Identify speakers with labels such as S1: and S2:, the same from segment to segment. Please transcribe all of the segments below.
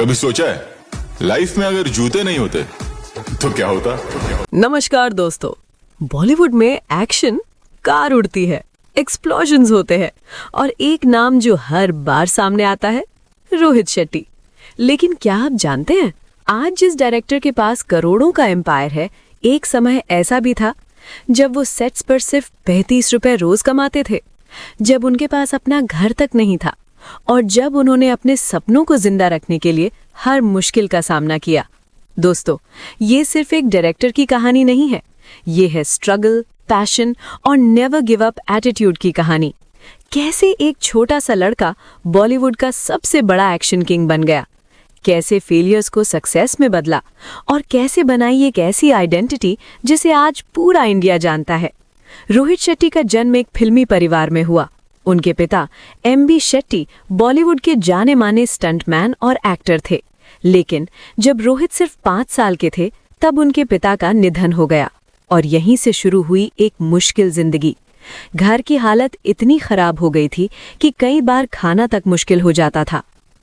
S1: कभी सोचा है लाइफ में अगर जूते नहीं होते तो क्या होता?
S2: नमस्कार दोस्तों। बॉलीवुड में एक्शन, कार उड़ती है, एक्सप्लोजन्स होते हैं और एक नाम जो हर बार सामने आता है, रोहित शेट्टी। लेकिन क्या आप जानते हैं, आज जिस डायरेक्टर के पास करोड़ों का एम्पायर है, एक समय ऐसा भी था जब वो सेट्स पर सिर्फ 35 रुपए रोज कमाते थे, जब उनके पास अपना घर तक नहीं था और जब उन्होंने अपने सपनों को जिंदा रखने के लिए हर मुश्किल का सामना किया। दोस्तों, ये सिर्फ एक डायरेक्टर की कहानी नहीं है, ये है स्ट्रगल, पैशन और नेवर गिव अप एटीट्यूड की कहानी। कैसे एक छोटा सा लड़का बॉलीवुड का सबसे बड़ा एक्शन किंग बन गया, कैसे फेलियर्स को सक्सेस में बदला और कैसे बनाई एक ऐसी आइडेंटिटी जिसे आज पूरा इंडिया जानता है। रोहित शेट्टी का जन्म एक फिल्मी परिवार में हुआ। उनके पिता एम.बी. शेट्टी बॉलीवुड के जाने माने स्टंटमैन और एक्टर थे, लेकिन जब रोहित सिर्फ 5 साल के थे तब उनके पिता का निधन हो गया और यहीं से शुरू हुई एक मुश्किल जिंदगी। घर की हालत इतनी खराब हो गई थी कि कई बार खाना तक मुश्किल हो जाता था।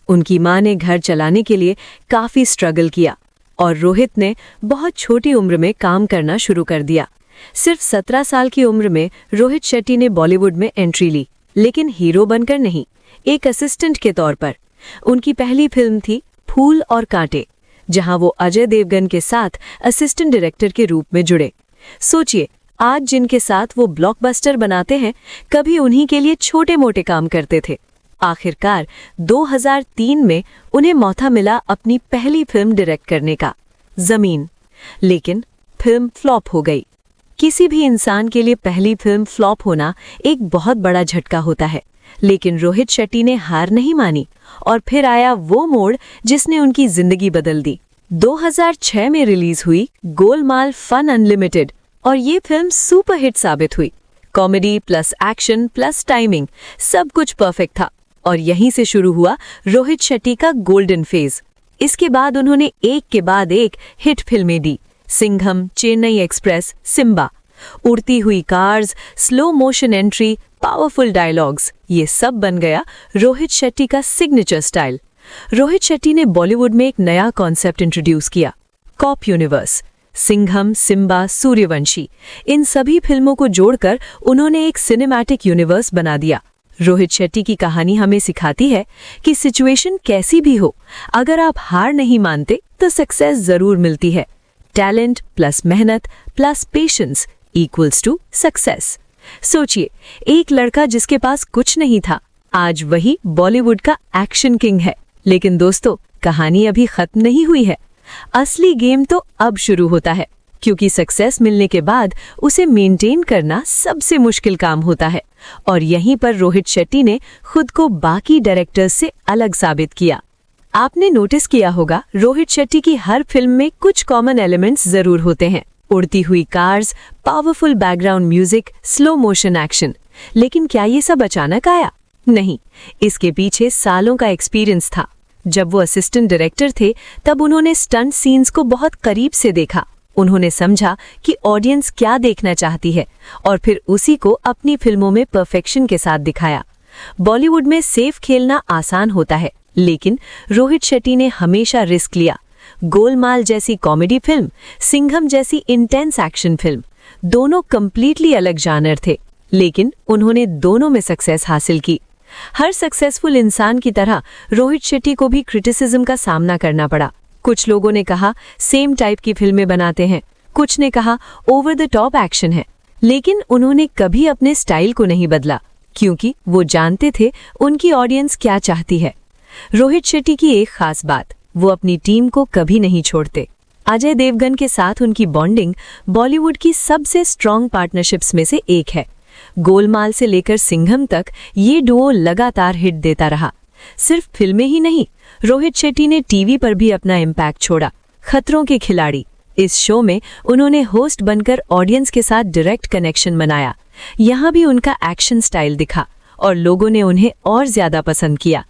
S2: उनकी मां ने घर चलाने के लिए काफी स्ट्रगल किया और रोहित ने बहुत छोटी उम्र में काम करना शुरू कर दिया। सिर्फ 17 साल की उम्र में रोहित शेट्टी ने बॉलीवुड में एंट्री ली, लेकिन हीरो बनकर नहीं, एक असिस्टेंट के तौर पर। उनकी पहली फिल्म थी फूल और कांटे, जहां वो अजय देवगन के साथ असिस्टेंट डायरेक्टर के रूप में जुड़े। सोचिए, आज जिनके साथ वो ब्लॉकबस्टर बनाते हैं, कभी उन्हीं के लिए छोटे मोटे काम करते थे। आखिरकार 2003 में उन्हें मौका मिला अपनी पहली फिल्म डायरेक्ट करने का, जमीन। लेकिन फिल्म फ्लॉप हो गई। किसी भी इंसान के लिए पहली फिल्म फ्लॉप होना एक बहुत बड़ा झटका होता है, लेकिन रोहित शेट्टी ने हार नहीं मानी और फिर आया वो मोड़ जिसने उनकी जिंदगी बदल दी। 2006 में रिलीज हुई गोलमाल फन अनलिमिटेड और ये फिल्म सुपरहिट साबित हुई। Comedy plus action plus timing, सब कुछ परफेक्ट था और यहीं से शुरू हुआ रोहित शेट्टी का गोल्डन फेज। इसके बाद उन्होंने एक के बाद एक हिट फिल्में दी, सिंघम, चेन्नई एक्सप्रेस, सिम्बा। उड़ती हुई cars, slow motion entry, powerful dialogues, ये सब बन गया रोहित शेट्टी का सिग्नेचर स्टाइल। रोहित शेट्टी ने बॉलीवुड में एक नया कॉन्सेप्ट इंट्रोड्यूस किया, कॉप यूनिवर्स। सिंघम, सिम्बा, सूर्यवंशी, इन सभी फिल्मों को जोड़कर उन्होंने एक सिनेमैटिक यूनिवर्स बना दिया। रोहित शेट्टी की कहानी हमें सिखाती है कि सिचुएशन कैसी भी हो, अगर आप हार नहीं मानते तो सक्सेस जरूर मिलती है। टैलेंट प्लस मेहनत plus patience equals to success. सोचिए, एक लड़का जिसके पास कुछ नहीं था, आज वही बॉलीवुड का एक्शन किंग है। लेकिन दोस्तों, कहानी अभी खत्म नहीं हुई है। असली गेम तो अब शुरू होता है, क्योंकि सक्सेस मिलने के बाद उसे मेंटेन करना सबसे मुश्किल काम होता है और यहीं पर रोहित शेट्टी ने खुद को बाकी डायरेक्टर्स से अलग साबित किया। आपने नोटिस किया होगा, रोहित शेट्टी की हर फिल्म में कुछ कॉमन एलिमेंट्स जरूर होते हैं, उड़ती हुई cars, powerful background music, slow motion action. लेकिन क्या ये सब अचानक आया? नहीं, इसके पीछे सालों का एक्सपीरियंस था। जब वो असिस्टेंट डायरेक्टर थे तब उन्होंने स्टंट सीन्स को बहुत करीब से देखा। उन्होंने समझा कि ऑडियंस क्या देखना चाहती है और फिर उसी को अपनी फिल्मों में परफेक्शन के साथ दिखाया। बॉलीवुड में सेफ खेलना आसान होता है, लेकिन रोहित शेट्टी ने हमेशा रिस्क लिया। गोलमाल जैसी कॉमेडी फिल्म, सिंघम जैसी इंटेंस एक्शन फिल्म, दोनों कंप्लीटली अलग जानर थे, लेकिन उन्होंने दोनों में सक्सेस हासिल की। हर सक्सेसफुल इंसान की तरह रोहित शेट्टी को भी क्रिटिसिज्म का सामना करना पड़ा। कुछ लोगों ने कहा सेम टाइप की फिल्में बनाते हैं, कुछ ने कहा ओवर द टॉप एक्शन है, लेकिन उन्होंने कभी अपने स्टाइल को नहीं बदला, क्योंकि वो जानते थे उनकी ऑडियंस क्या चाहती है। रोहित शेट्टी की एक खास बात, वो अपनी टीम को कभी नहीं छोड़ते। अजय देवगन के साथ उनकी बॉन्डिंग बॉलीवुड की सबसे स्ट्रॉन्ग पार्टनरशिप्स में से एक है। गोलमाल से लेकर सिंघम तक ये डुओ लगातार हिट देता रहा। सिर्फ फिल्में ही नहीं, रोहित शेट्टी ने टीवी पर भी अपना इम्पैक्ट छोड़ा। खतरों के खिलाड़ी, इस शो में उन्होंने होस्ट बनकर ऑडियंस के साथ डायरेक्ट कनेक्शन बनाया। यहाँ भी उनका एक्शन स्टाइल दिखा और लोगों ने उन्हें और ज्यादा पसंद किया।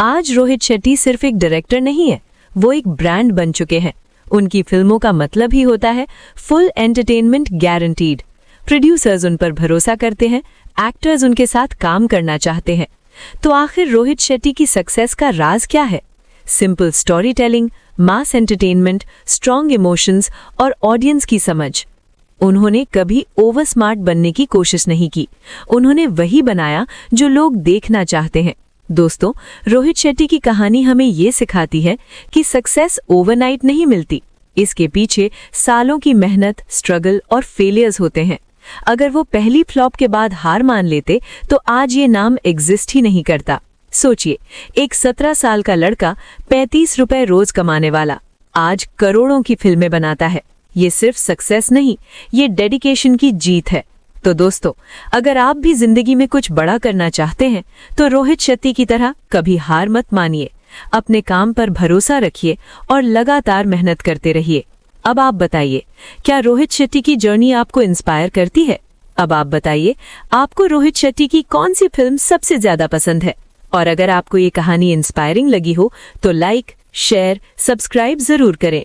S2: आज रोहित शेट्टी सिर्फ एक डायरेक्टर नहीं है, वो एक ब्रांड बन चुके हैं। उनकी फिल्मों का मतलब ही होता है फुल एंटरटेनमेंट गारंटीड। प्रोड्यूसर्स उन पर भरोसा करते हैं, एक्टर्स उनके साथ काम करना चाहते हैं। तो आखिर रोहित शेट्टी की सक्सेस का राज क्या है? सिंपल स्टोरी टेलिंग, मास एंटरटेनमेंट, स्ट्रॉन्ग इमोशंस और ऑडियंस की समझ। उन्होंने कभी ओवर स्मार्ट बनने की कोशिश नहीं की। उन्होंने वही बनाया जो लोग देखना चाहते हैं। दोस्तों, रोहित शेट्टी की कहानी हमें ये सिखाती है कि सक्सेस ओवरनाइट नहीं मिलती। इसके पीछे सालों की मेहनत, स्ट्रगल और फेलियर्स होते हैं। अगर वो पहली फ्लॉप के बाद हार मान लेते तो आज ये नाम एग्जिस्ट ही नहीं करता। सोचिए, एक 17 साल का लड़का 35 रुपए रोज कमाने वाला आज करोड़ों की फिल्में बनाता है। ये सिर्फ सक्सेस नहीं, ये डेडिकेशन की जीत है। तो दोस्तों, अगर आप भी जिंदगी में कुछ बड़ा करना चाहते हैं तो रोहित शेट्टी की तरह कभी हार मत मानिए। अपने काम पर भरोसा रखिए और लगातार मेहनत करते रहिए। अब आप बताइए, क्या रोहित शेट्टी की जर्नी आपको इंस्पायर करती है? अब आप बताइए, आपको रोहित शेट्टी की कौन सी फिल्म सबसे ज्यादा पसंद है? और अगर आपको ये कहानी इंस्पायरिंग लगी हो तो लाइक, शेयर, सब्सक्राइब जरूर करें।